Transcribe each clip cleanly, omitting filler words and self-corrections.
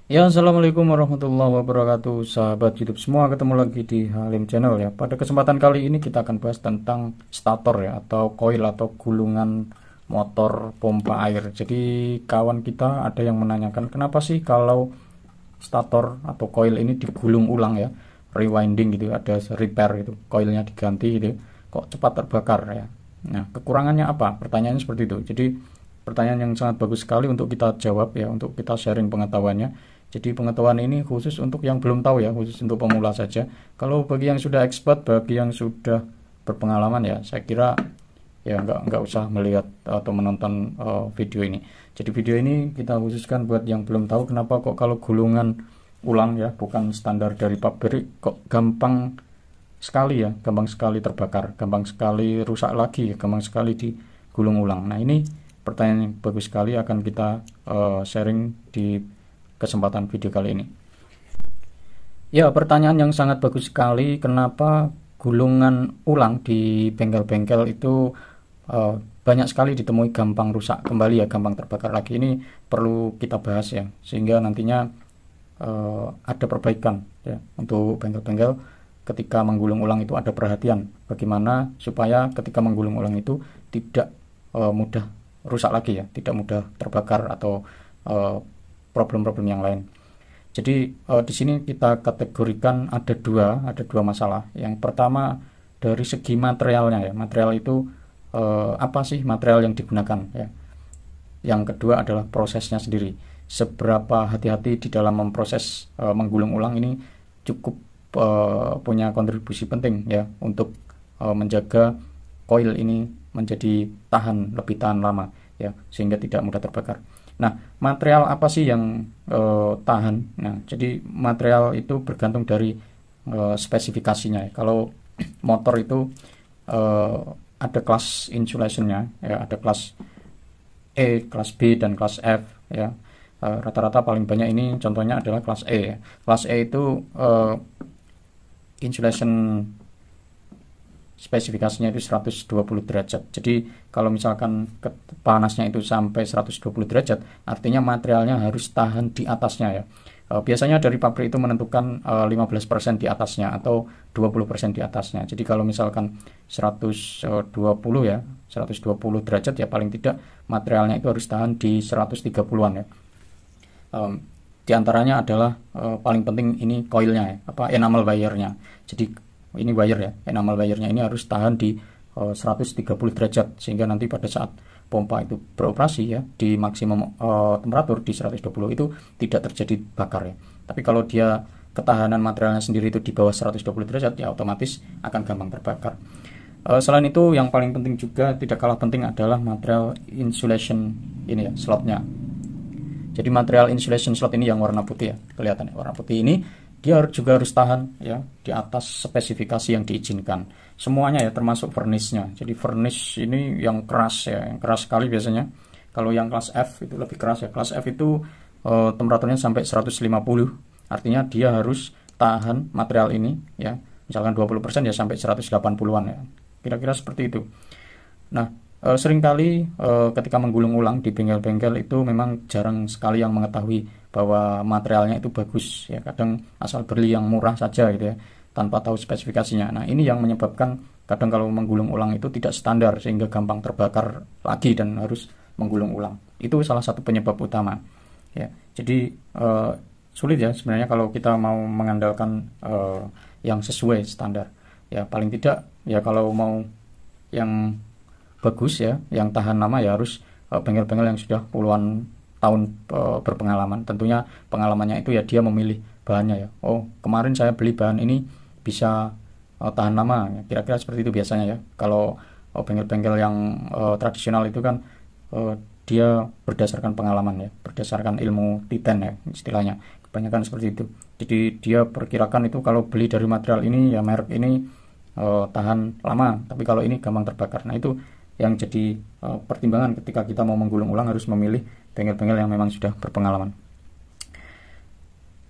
Ya, assalamualaikum warahmatullahi wabarakatuh, sahabat YouTube semua. Ketemu lagi di Halim Channel ya. Pada kesempatan kali ini kita akan bahas tentang stator ya, atau coil atau gulungan motor pompa air. Jadi kawan kita ada yang menanyakan kenapa sih kalau stator atau coil ini digulung ulang ya, rewinding gitu, ada repair gitu, coilnya diganti gitu, kok cepat terbakar ya. Nah, kekurangannya apa? Pertanyaannya seperti itu. Jadi pertanyaan yang sangat bagus sekali untuk kita jawab ya, untuk kita sharing pengetahuannya. Jadi pengetahuan ini khusus untuk yang belum tahu ya, khusus untuk pemula saja. Kalau bagi yang sudah expert, bagi yang sudah berpengalaman ya, saya kira ya nggak usah melihat atau menonton video ini. Jadi video ini kita khususkan buat yang belum tahu kenapa kok kalau gulungan ulang ya, bukan standar dari pabrik, kok gampang sekali ya, gampang sekali terbakar, gampang sekali rusak lagi, gampang sekali digulung ulang. Nah, ini pertanyaan yang bagus sekali, akan kita sharing di kesempatan video kali ini. Ya, pertanyaan yang sangat bagus sekali, kenapa gulungan ulang di bengkel-bengkel itu banyak sekali ditemui gampang rusak kembali ya, gampang terbakar lagi. Ini perlu kita bahas ya, sehingga nantinya ada perbaikan ya untuk bengkel-bengkel ketika menggulung ulang itu, ada perhatian bagaimana supaya ketika menggulung ulang itu tidak mudah rusak lagi ya, tidak mudah terbakar atau problem-problem yang lain. Jadi di sini kita kategorikan ada dua masalah. Yang pertama dari segi materialnya ya, material itu apa sih material yang digunakan ya. Yang kedua adalah prosesnya sendiri, seberapa hati-hati di dalam memproses menggulung ulang ini cukup punya kontribusi penting ya untuk menjaga coil ini menjadi lebih tahan lama ya, sehingga tidak mudah terbakar. Nah, material apa sih yang tahan? Nah, jadi material itu bergantung dari spesifikasinya ya. Kalau motor itu ada kelas insulationnya ya, ada kelas E, kelas B, dan kelas F ya. Rata-rata paling banyak ini contohnya adalah kelas E ya. Kelas E itu insulation spesifikasinya itu 120 derajat. Jadi kalau misalkan panasnya itu sampai 120 derajat, artinya materialnya harus tahan di atasnya ya. Biasanya dari pabrik itu menentukan 15% di atasnya atau 20% di atasnya. Jadi kalau misalkan 120 ya, 120 derajat ya, paling tidak materialnya itu harus tahan di 130-an ya. Di antaranya adalah paling penting ini coilnya ya, enamel wire-nya. Jadi ini wire ya, enamel wire-nya ini harus tahan di 130 derajat, sehingga nanti pada saat pompa itu beroperasi ya di maksimum temperatur di 120 itu tidak terjadi bakar ya. Tapi kalau dia ketahanan materialnya sendiri itu di bawah 120 derajat ya, otomatis akan gampang terbakar. Selain itu yang paling penting juga, tidak kalah penting, adalah material insulation ini ya, slotnya. Jadi material insulation slot ini yang warna putih ya, kelihatan ya, warna putih ini dia juga harus tahan ya di atas spesifikasi yang diizinkan. Semuanya ya, termasuk furnace-nya. Jadi furnace ini yang keras ya, yang keras sekali biasanya. Kalau yang kelas F itu lebih keras ya. Kelas F itu temperaturnya sampai 150. Artinya dia harus tahan material ini ya. Misalkan 20% ya sampai 180-an ya. Kira-kira seperti itu. Nah, seringkali ketika menggulung ulang di bengkel-bengkel itu memang jarang sekali yang mengetahui bahwa materialnya itu bagus ya. Kadang asal beli yang murah saja gitu ya, tanpa tahu spesifikasinya. Nah, ini yang menyebabkan kadang kalau menggulung ulang itu tidak standar, sehingga gampang terbakar lagi dan harus menggulung ulang. Itu salah satu penyebab utama ya. Jadi sulit ya sebenarnya kalau kita mau mengandalkan yang sesuai standar ya. Paling tidak ya, kalau mau yang bagus ya, yang tahan lama ya, harus bengkel-bengkel yang sudah puluhan tahun berpengalaman. Tentunya pengalamannya itu ya, dia memilih bahannya ya. Oh, kemarin saya beli bahan ini bisa tahan lama ya. Kira-kira seperti itu biasanya ya. Kalau bengkel-bengkel yang tradisional itu kan dia berdasarkan pengalaman ya, berdasarkan ilmu titen ya istilahnya. Kebanyakan seperti itu. Jadi dia perkirakan itu kalau beli dari material ini ya, merek ini tahan lama, tapi kalau ini gampang terbakar. Nah, itu yang jadi pertimbangan ketika kita mau menggulung ulang, harus memilih bengkel-bengkel yang memang sudah berpengalaman.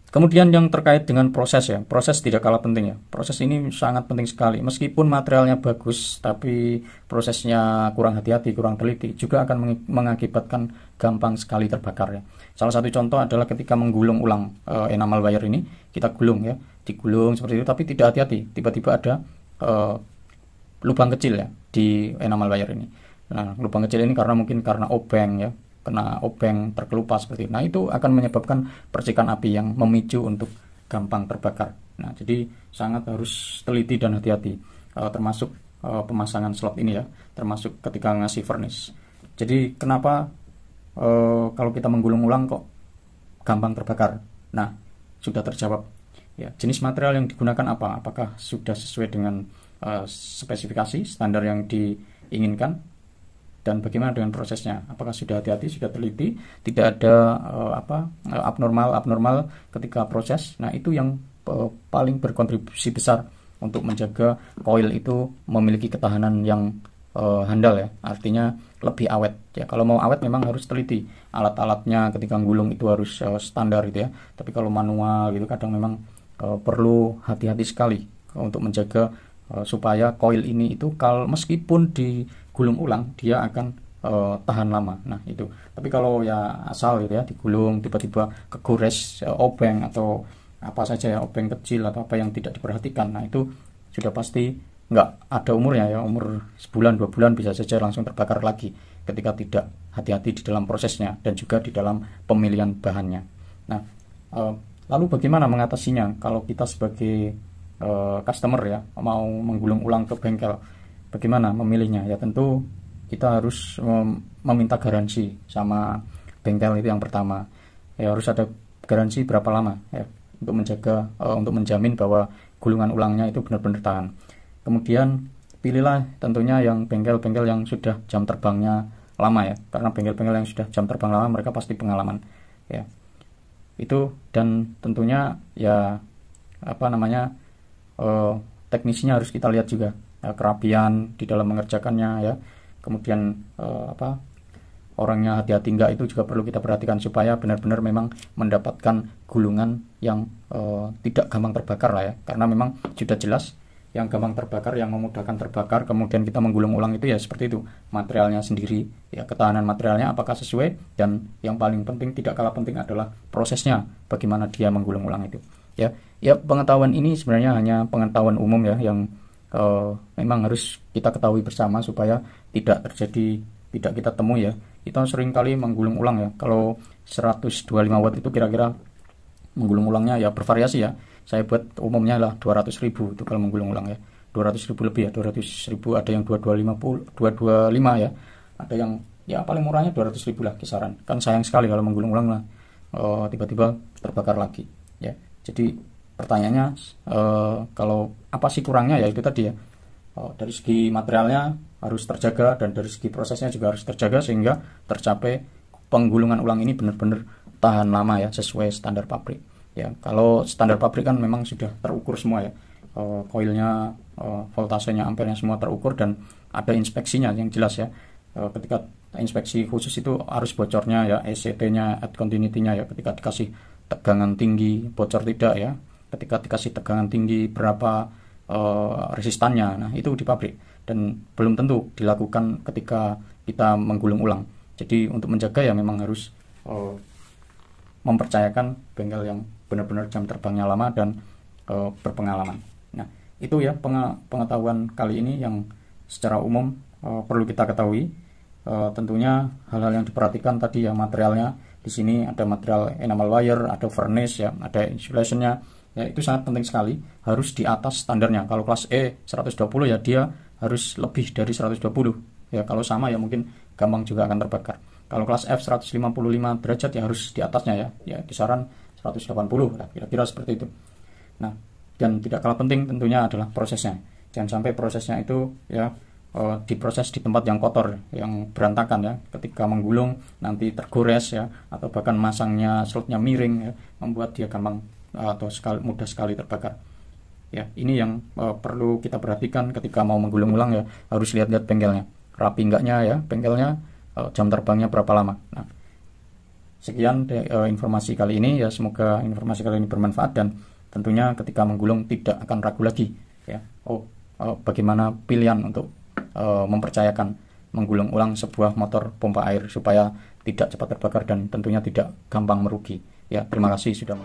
Kemudian yang terkait dengan proses ya, proses tidak kalah penting ya. Proses ini sangat penting sekali. Meskipun materialnya bagus, tapi prosesnya kurang hati-hati, kurang teliti, juga akan mengakibatkan gampang sekali terbakar ya. Salah satu contoh adalah ketika menggulung ulang enamel wire ini, kita gulung ya, digulung seperti itu, tapi tidak hati-hati, tiba-tiba ada lubang kecil ya di enamel wire ini. Nah, lubang kecil ini mungkin karena obeng ya, kena obeng terkelupas seperti itu. Nah, itu akan menyebabkan percikan api yang memicu untuk gampang terbakar. Nah, jadi sangat harus teliti dan hati-hati, termasuk pemasangan slot ini ya, termasuk ketika ngasih furnace. Jadi kenapa kalau kita menggulung ulang kok gampang terbakar? Nah, sudah terjawab ya. Jenis material yang digunakan apa? Apakah sudah sesuai dengan spesifikasi standar yang diinginkan? Dan bagaimana dengan prosesnya? Apakah sudah hati-hati, sudah teliti, tidak ada abnormal ketika proses? Nah, itu yang paling berkontribusi besar untuk menjaga koil itu memiliki ketahanan yang handal ya. Artinya lebih awet ya. Kalau mau awet memang harus teliti. Alat-alatnya ketika gulung itu harus standar gitu ya. Tapi kalau manual gitu kadang memang perlu hati-hati sekali untuk menjaga supaya koil ini itu meskipun digulung ulang dia akan tahan lama. Nah, itu. Tapi kalau ya asal gitu ya digulung tiba-tiba kegores obeng atau apa saja ya, obeng kecil atau apa yang tidak diperhatikan, nah itu sudah pasti nggak ada umurnya ya, umur sebulan 2 bulan bisa saja langsung terbakar lagi ketika tidak hati-hati di dalam prosesnya dan juga di dalam pemilihan bahannya. Nah, lalu bagaimana mengatasinya kalau kita sebagai customer ya mau menggulung ulang ke bengkel? Bagaimana memilihnya? Ya tentu kita harus meminta garansi sama bengkel, itu yang pertama. Ya harus ada garansi berapa lama ya untuk menjaga untuk menjamin bahwa gulungan ulangnya itu benar-benar tahan. Kemudian pilihlah tentunya yang bengkel-bengkel yang sudah jam terbangnya lama ya, karena bengkel-bengkel yang sudah jam terbang lama mereka pasti pengalaman ya. Itu dan tentunya ya teknisnya harus kita lihat juga ya, kerapian di dalam mengerjakannya ya. Kemudian orangnya hati-hati enggak, itu juga perlu kita perhatikan supaya benar-benar memang mendapatkan gulungan yang tidak gampang terbakar lah ya. Karena memang sudah jelas yang gampang terbakar, yang memudahkan terbakar, kemudian kita menggulung ulang itu ya seperti itu, materialnya sendiri ya, ketahanan materialnya apakah sesuai, dan yang paling penting tidak kalah penting adalah prosesnya, bagaimana dia menggulung ulang itu ya. Pengetahuan ini sebenarnya hanya pengetahuan umum ya, yang memang harus kita ketahui bersama supaya tidak kita temui ya. Kita sering kali menggulung ulang ya, kalau 125 watt itu kira-kira menggulung ulangnya ya bervariasi ya. Saya buat umumnya lah 200.000 itu kalau menggulung ulang ya, 200.000 lebih ya, 200.000, ada yang 225 ya, ada yang ya paling murahnya 200.000 lah kisaran. Kan sayang sekali kalau menggulung ulang lah tiba-tiba terbakar lagi ya. Jadi pertanyaannya kalau apa sih kurangnya, ya itu tadi ya, dari segi materialnya harus terjaga dan dari segi prosesnya juga harus terjaga sehingga tercapai penggulungan ulang ini benar-benar tahan lama ya, sesuai standar pabrik ya. Kalau standar pabrik kan memang sudah terukur semua ya, koilnya, voltasenya, ampernya semua terukur dan ada inspeksinya yang jelas ya. Ketika inspeksi khusus itu harus bocornya ya, ECT-nya, at continuity-nya ya, ketika dikasih tegangan tinggi bocor tidak ya, ketika dikasih tegangan tinggi berapa resistannya, nah itu di pabrik, dan belum tentu dilakukan ketika kita menggulung ulang. Jadi untuk menjaga ya memang harus mempercayakan bengkel yang benar-benar jam terbangnya lama dan berpengalaman. Nah itu ya pengetahuan kali ini yang secara umum perlu kita ketahui. Tentunya hal-hal yang diperhatikan tadi ya, materialnya di sini ada material enamel wire, ada furnace ya, ada insulationnya ya, itu sangat penting sekali, harus di atas standarnya. Kalau kelas E 120 ya dia harus lebih dari 120 ya, kalau sama ya mungkin gampang juga akan terbakar. Kalau kelas F 155 derajat ya harus di atasnya ya kisaran 180 lah, kira-kira seperti itu. Nah, dan tidak kalah penting tentunya adalah prosesnya. Jangan sampai prosesnya itu ya diproses di tempat yang kotor, yang berantakan ya, ketika menggulung nanti tergores ya, atau bahkan masangnya slotnya miring ya, membuat dia gampang atau mudah sekali terbakar ya. Ini yang perlu kita perhatikan ketika mau menggulung ulang ya, harus lihat-lihat bengkelnya rapi enggaknya ya, bengkelnya jam terbangnya berapa lama. Nah Sekian informasi kali ini ya, semoga informasi kali ini bermanfaat dan tentunya ketika menggulung tidak akan ragu lagi ya. Bagaimana pilihan untuk mempercayakan menggulung ulang sebuah motor pompa air supaya tidak cepat terbakar dan tentunya tidak gampang merugi ya. Terima kasih sudah